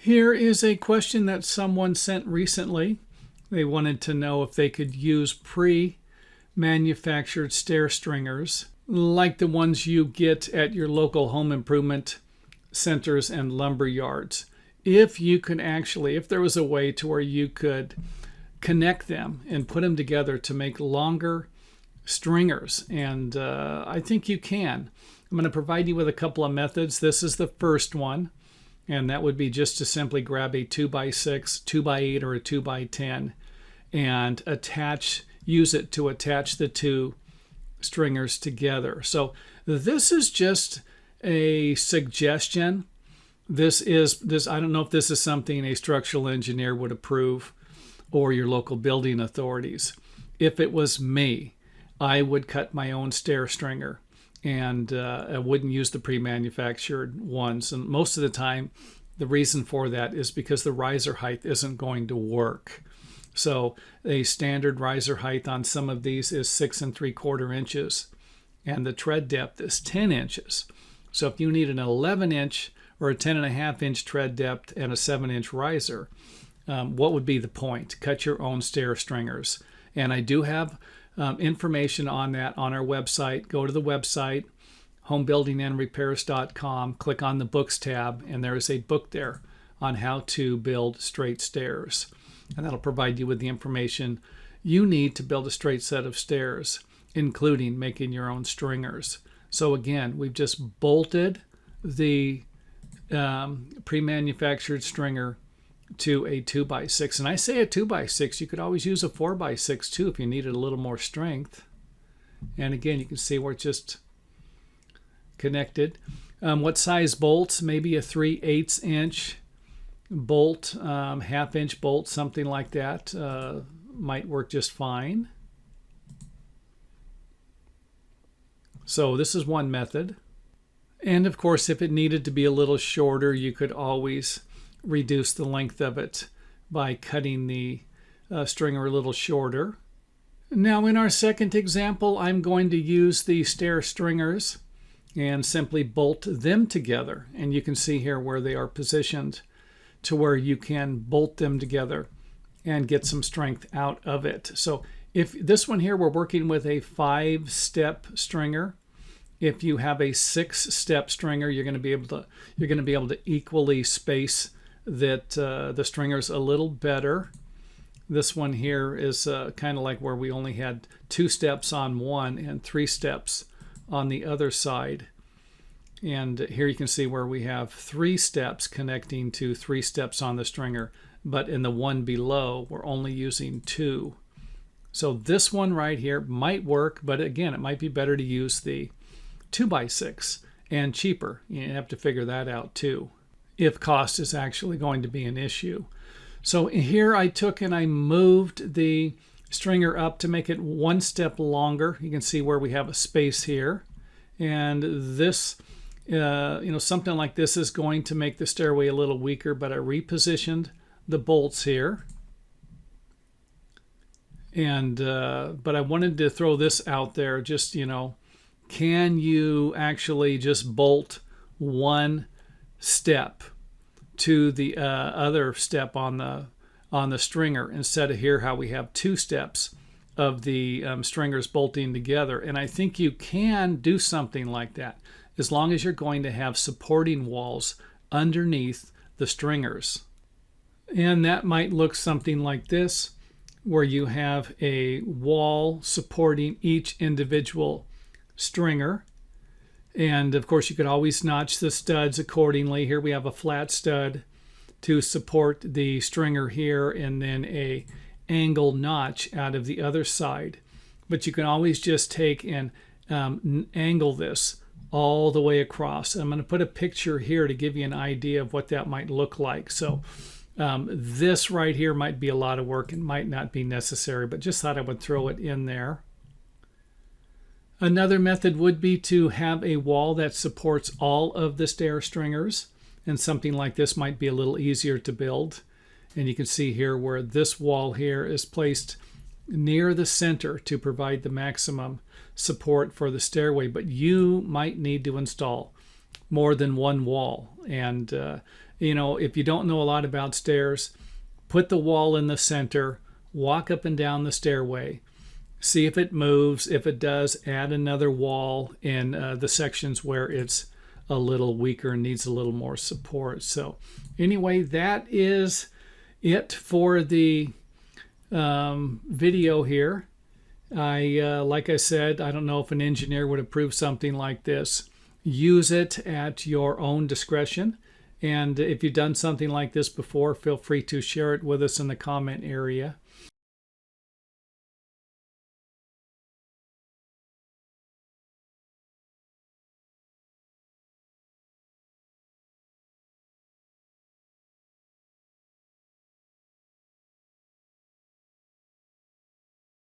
Here is a question that someone sent recently. They wanted to know if they could use pre-manufactured stair stringers like the ones you get at your local home improvement centers and lumber yards. If you could actually, if there was a way to where you could connect them and put them together to make longer stringers. And I think you can. I'm going to provide you with a couple of methods. This is the first one. And that would be just to simply grab a 2x6, 2x8, or a 2x10 and use it to attach the two stringers together. So this is just a suggestion. I don't know if this is something a structural engineer would approve or your local building authorities. If it was me, I would cut my own stair stringer. And I wouldn't use the pre-manufactured ones. And most of the time, the reason for that is because the riser height isn't going to work. So a standard riser height on some of these is 6 3/4 inches, and the tread depth is 10 inches. So if you need an 11-inch or a 10.5-inch tread depth and a 7-inch riser, what would be the point? Cut your own stair stringers. And I do have information on that on our website. Go to the website, homebuildingandrepairs.com, click on the books tab, and there is a book there on how to build straight stairs. And that'll provide you with the information you need to build a straight set of stairs, including making your own stringers. So again, we've just bolted the pre-manufactured stringer to a 2x6. And I say a 2x6, you could always use a 4x6 too if you needed a little more strength. And again, you can see where it's just connected. What size bolts? Maybe a 3/8 inch bolt, half-inch bolt, something like that might work just fine. So this is one method. And of course, if it needed to be a little shorter, you could always reduce the length of it by cutting the stringer a little shorter. Now in our second example, I'm going to use the stair stringers and simply bolt them together. And you can see here where they are positioned to where you can bolt them together and get some strength out of it. So if this one here, we're working with a 5-step stringer. If you have a 6-step stringer, you're going to be able to equally space the stringers a little better. This one here is kind of like where we only had 2 steps on one and 3 steps on the other side. And here you can see where we have 3 steps connecting to 3 steps on the stringer, but in the one below, we're only using 2. So this one right here might work, but again, it might be better to use the 2x6 and cheaper. You have to figure that out too, if cost is actually going to be an issue. So here I took and I moved the stringer up to make it 1 step longer. You can see where we have a space here. And this, something like this is going to make the stairway a little weaker, but I repositioned the bolts here. And, but I wanted to throw this out there, just, can you actually just bolt 1 step to the other step on the stringer instead of here how we have 2 steps of the stringers bolting together? And I think you can do something like that as long as you're going to have supporting walls underneath the stringers. And that might look something like this, where you have a wall supporting each individual stringer. And of course, you could always notch the studs accordingly. Here we have a flat stud to support the stringer here, and then a angle notch out of the other side. But you can always just take and angle this all the way across. I'm going to put a picture here to give you an idea of what that might look like. So this right here might be a lot of work and might not be necessary, but just thought I would throw it in there. Another method would be to have a wall that supports all of the stair stringers, and something like this might be a little easier to build. And you can see here where this wall here is placed near the center to provide the maximum support for the stairway, but you might need to install more than 1 wall. And if you don't know a lot about stairs, put the wall in the center, walk up and down the stairway, see if it moves. If it does, add another wall in the sections where it's a little weaker and needs a little more support. So anyway, that is it for the video here. Like I said, I don't know if an engineer would approve something like this. Use it at your own discretion. And if you've done something like this before, feel free to share it with us in the comment area.